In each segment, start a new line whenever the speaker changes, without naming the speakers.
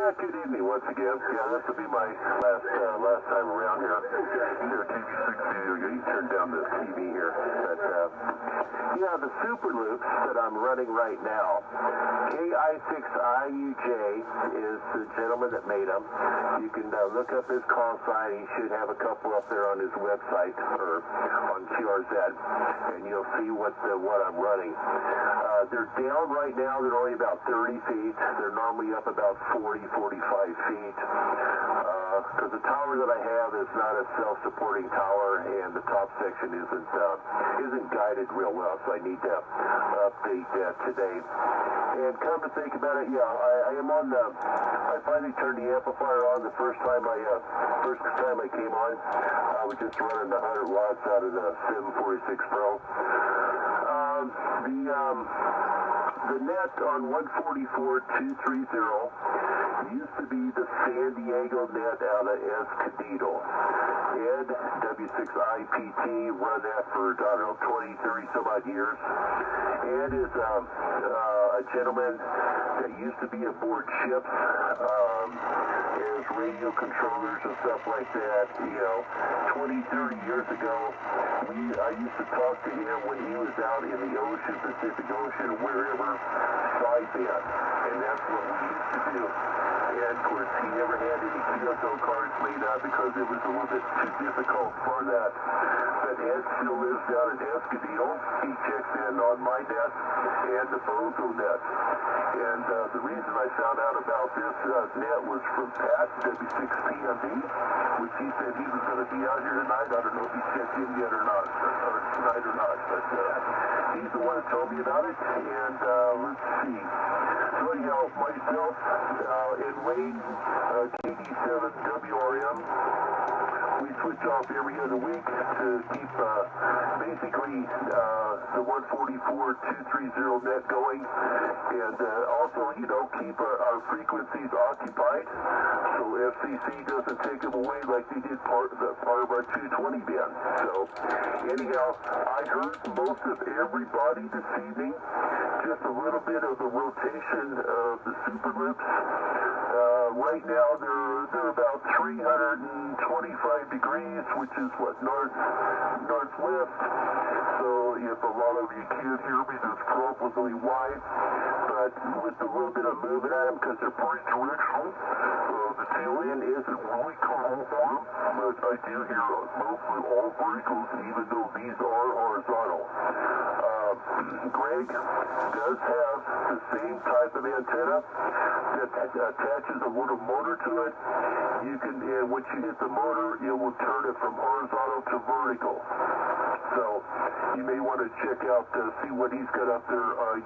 Yeah, good evening once again. Yeah, this will be my last time around here. Here, TV6, you turn down the TV here. But, yeah, the Super Loops that I'm running right now, KI6IUJ is the gentleman that made them. You can look up his call sign. He should have a couple up there on his website or on QRZ, and you'll see what I'm running. They're down right now. They're only about 30 feet. They're normally up about 40, 45 feet. Because the tower that I have is not a self-supporting tower, and the top section isn't guided real well, so I need to update that today. And come to think about it, yeah, I am on I finally turned the amplifier on the first time I came on. I was just running the 100 watts out of the 746 Pro. The net on 144.230 used to be the San Diego net out of Escondido. Ed, W6IPT, run that for, 20, 30 some odd years. Ed is a gentleman that used to be aboard ships as radio controllers and stuff like that. 20, 30 years ago, I used to talk to him when he was out in the ocean, Pacific Ocean, wherever, sideband, and that's what we used to do. And of course, he never had any QSO cards made up because it was a little bit too difficult for that. But Ed still lives down in Escondido. He checks in on my net and the Bozo net. And the reason I found out about this net was from Pat, W6PMB, which he said he was going to be out here tonight. I don't know if he checked in yet or not, or tonight or not, but he's the one that told me about it. And let's see. So anyhow, myself and Wade, KD7WRM, we switch off every other week to keep basically the 144.230 net going, and also, keep our frequencies occupied so FCC doesn't take them away like they did part of our 220 band. So anyhow, I heard most of everybody this evening, just a little bit of the rotation of the Super Loops. Right now they're about 325 degrees, which is what, northwest. So if a lot of you can't hear me, that's probably why. But with a little bit of moving at them, because they're pretty directional, the tail end isn't really cool for them, but I do hear mostly all verticals, even though these are horizontal. Greg does have the same type of antenna that attaches a little motor to it. And once you hit the motor, it will turn it from horizontal to vertical. So you may want to check out, see what he's got up there, on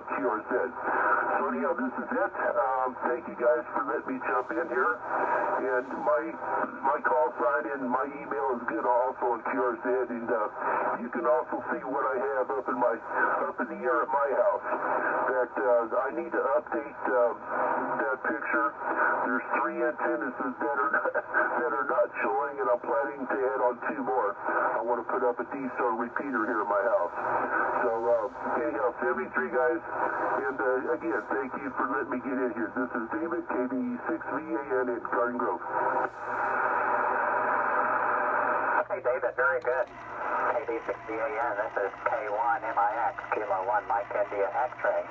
QRZ. So anyhow, this is it. Thank you guys for letting me jump in here. And my call sign and my email is good also on QRZ. And you can also see what I have up in the air at my house. That I need to update that picture. There's 3 antennas that are not showing, and I'm planning to add on 2 more. I want to put up a D-Star repeater here in my house. So anyhow, 73 guys, and again, thank you for letting me get in here. This is David, KB6VAN in Garden Grove.
Hey David, very good. KB6VAN, this is K1MIX, Kilo 1 Mike India X-ray.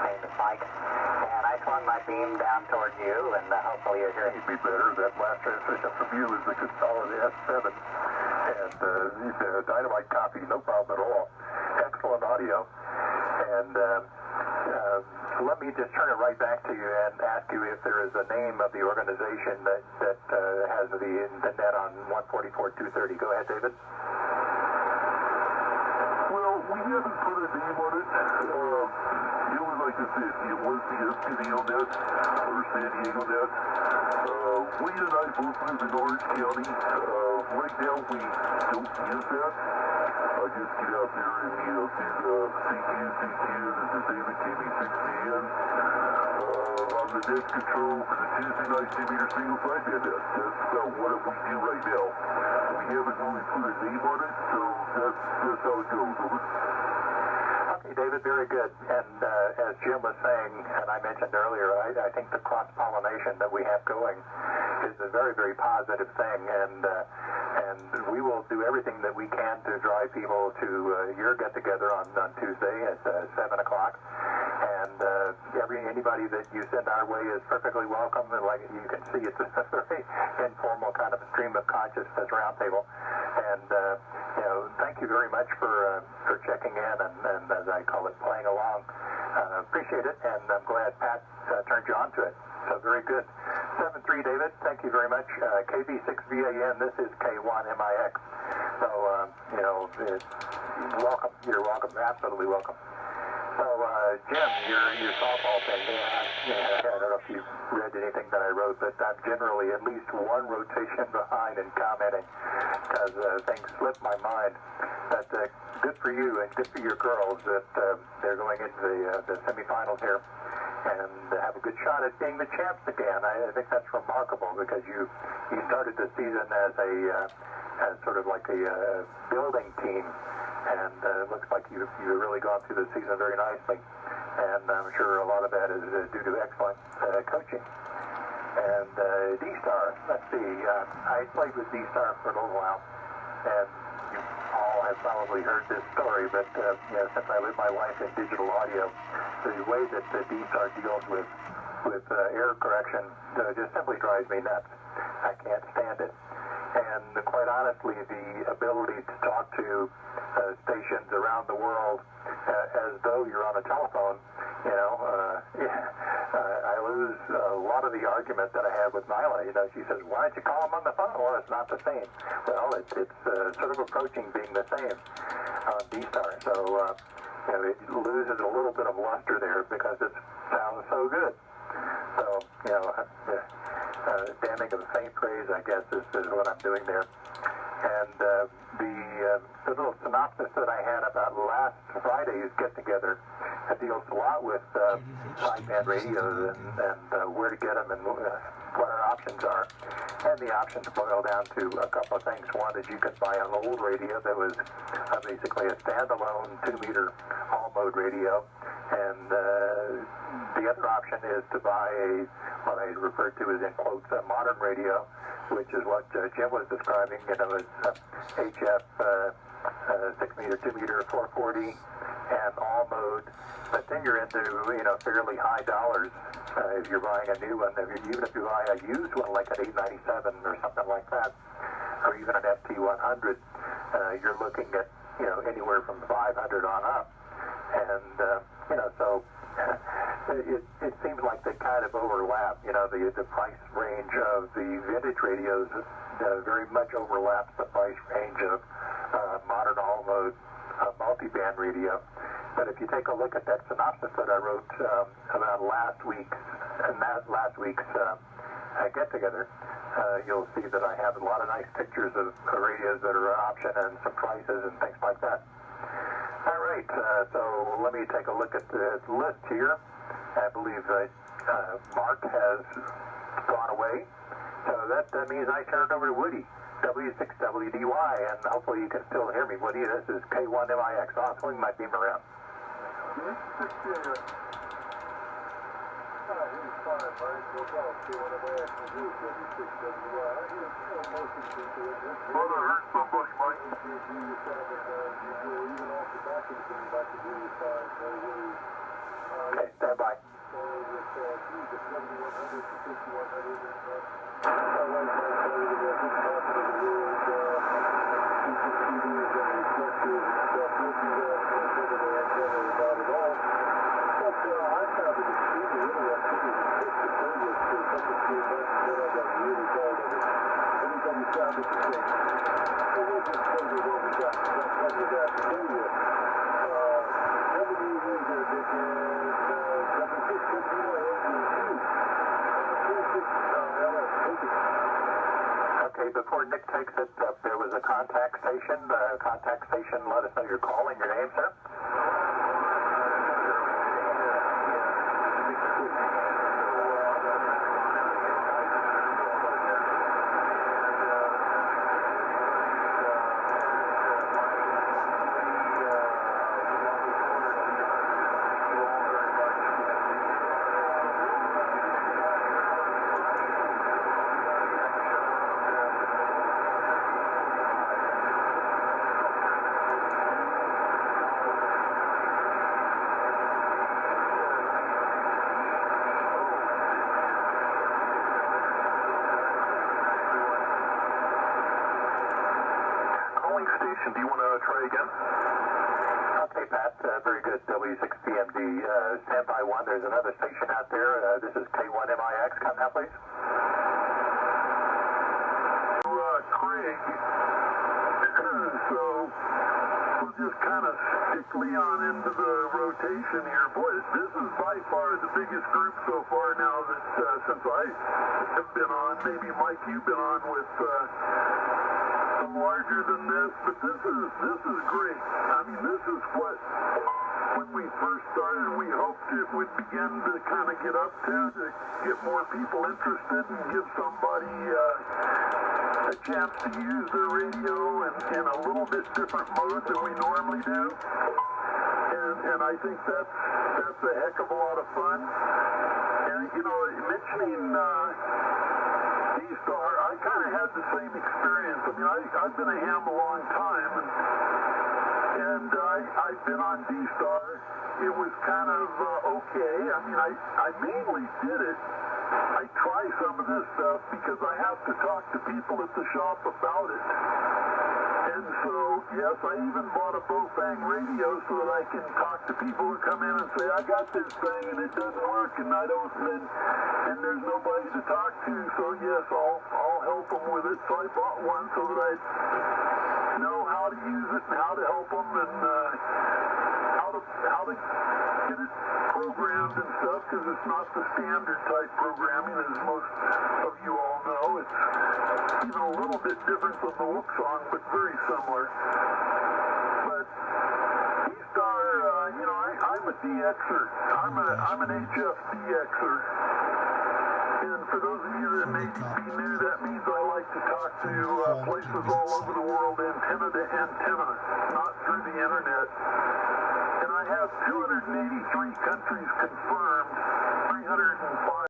Name is Mike. And I swung my beam down toward you, and hopefully you're hearing me better. That last transmission from you is the good solid S7. And dynamite copy, no problem at all. Excellent audio. And let me just turn it right back to you and ask you if there is a name of the organization that has the net on 144.230. Go ahead, David.
Well, we haven't put a name on it. It was like I said, it was the Escondido net or San Diego net. Wade and I both live in Orange County. Right now we don't use that. I just get out there and, see the CQ, this is David, KB6VN. On the net control for the Tuesday night 2-meter single sideband net. That's what we do right now. We haven't really put a name on it, so that's how it goes. Over.
Okay, David, very good. And as Jim was saying, and I mentioned earlier, I think the cross-pollination that we have going is a very, very positive thing. And we will do everything that we can to drive people to your get-together on Tuesday at 7 o'clock. And anybody that you send our way is perfectly welcome. And like you can see, it's a very informal kind of stream of consciousness roundtable. And thank you very much for checking in and as I call it, playing along. Appreciate it, and I'm glad Pat turned you on to it. So very good. 7-3, David. Thank you very much. KB6VAN. This is K1MIX. So welcome. You're welcome. Absolutely welcome. So, Jim, your softball thing, I don't know if you read anything that I wrote, but I'm generally at least one rotation behind in commenting because things slip my mind. But good for you and good for your girls that they're going into the semifinals here and have a good shot at being the champs again. I think that's remarkable because you started the season as sort of like a building team. And it looks like you've really gone through the season very nicely. And I'm sure a lot of that is due to excellent coaching. And D-Star, let's see, I played with D-Star for a little while. And you all have probably heard this story, but since I live my life in digital audio, the way that D-Star deals with error correction just simply drives me nuts. I can't stand it. And quite honestly, the ability to talk to stations around the world as though you're on a telephone, I lose a lot of the argument that I have with Nyla. She says, why don't you call them on the phone? Well, it's not the same. Well, it's sort of approaching being the same on D-Star. So, it loses a little bit of luster there because it sounds so good. So, damning of faint praise, I guess, is what I'm doing there. And the little synopsis that I had about last Friday's get-together deals a lot with sideband radios and where to get them and what our options are. And the options boil down to a couple of things. One is you could buy an old radio that was basically a standalone 2-meter all-mode radio. And the other option is to buy what I refer to as, in quotes, a modern radio, which is what Jim was describing. It's HF 6-meter, 2-meter, 440, and all mode. But then you're into fairly high dollars if you're buying a new one. Even if you buy a used one like an 897 or something like that, or even an FT100, you're looking at anywhere from 500 on up. And so it seems like they kind of overlap. The price range of the vintage radios very much overlaps the price range of modern all-mode multi-band radio. But if you take a look at that synopsis that I wrote about last week's get-together, you'll see that I have a lot of nice pictures of radios that are an option and some prices and things like that. All right, so let me take a look at the list here. I believe Mark has gone away. So that means I turn it over to Woody, W6WDY, and hopefully you can still hear me. Woody, this is K1MIX. I'll swing my beam around.
Brother hurt somebody, Mike.
Okay, stand by. Okay, before Nick takes it, there was a contact station. The contact station let us know you're calling. Your name, sir?
Reagan.
Okay, Pat, very good. W6BMD, standby 1. There's another station out there. This is K1MIX. Come now, please.
Craig. So we'll just kind of stick Leon into the rotation here. Boy, this is by far the biggest group so far now that since I have been on. Maybe Mike, you've been on with some larger than this, but this is great. I mean, this is what when we first started we hoped it would begin to kind of get up to get more people interested and give somebody a chance to use their radio in a little bit different mode than we normally do. And I think that's a heck of a lot of fun. And, you know, mentioning D-Star, I kind of had the same experience. I mean, I've been a ham a long time, and I've been on D-Star. It was kind of okay. I mean, I mainly did it. I try some of this stuff because I have to talk to people at the shop about it. And so, yes, I even bought a Bofang radio so that I can talk to people who come in and say, I got this thing and it doesn't work and I don't, and there's nobody to talk to. So yes, I'll help them with it. So I bought one so that I know how to use it and how to help them and how to get it programmed and stuff, because it's not the standard type programming as most of you all know. It's even a little bit different from the Wook song, but very similar. But D-Star, you know, I'm a DXer. I'm an HF DXer. And for those of you that may be new, that means I like to talk to places all over the world, antenna to antenna, not through the internet. And I have 283 countries confirmed, 305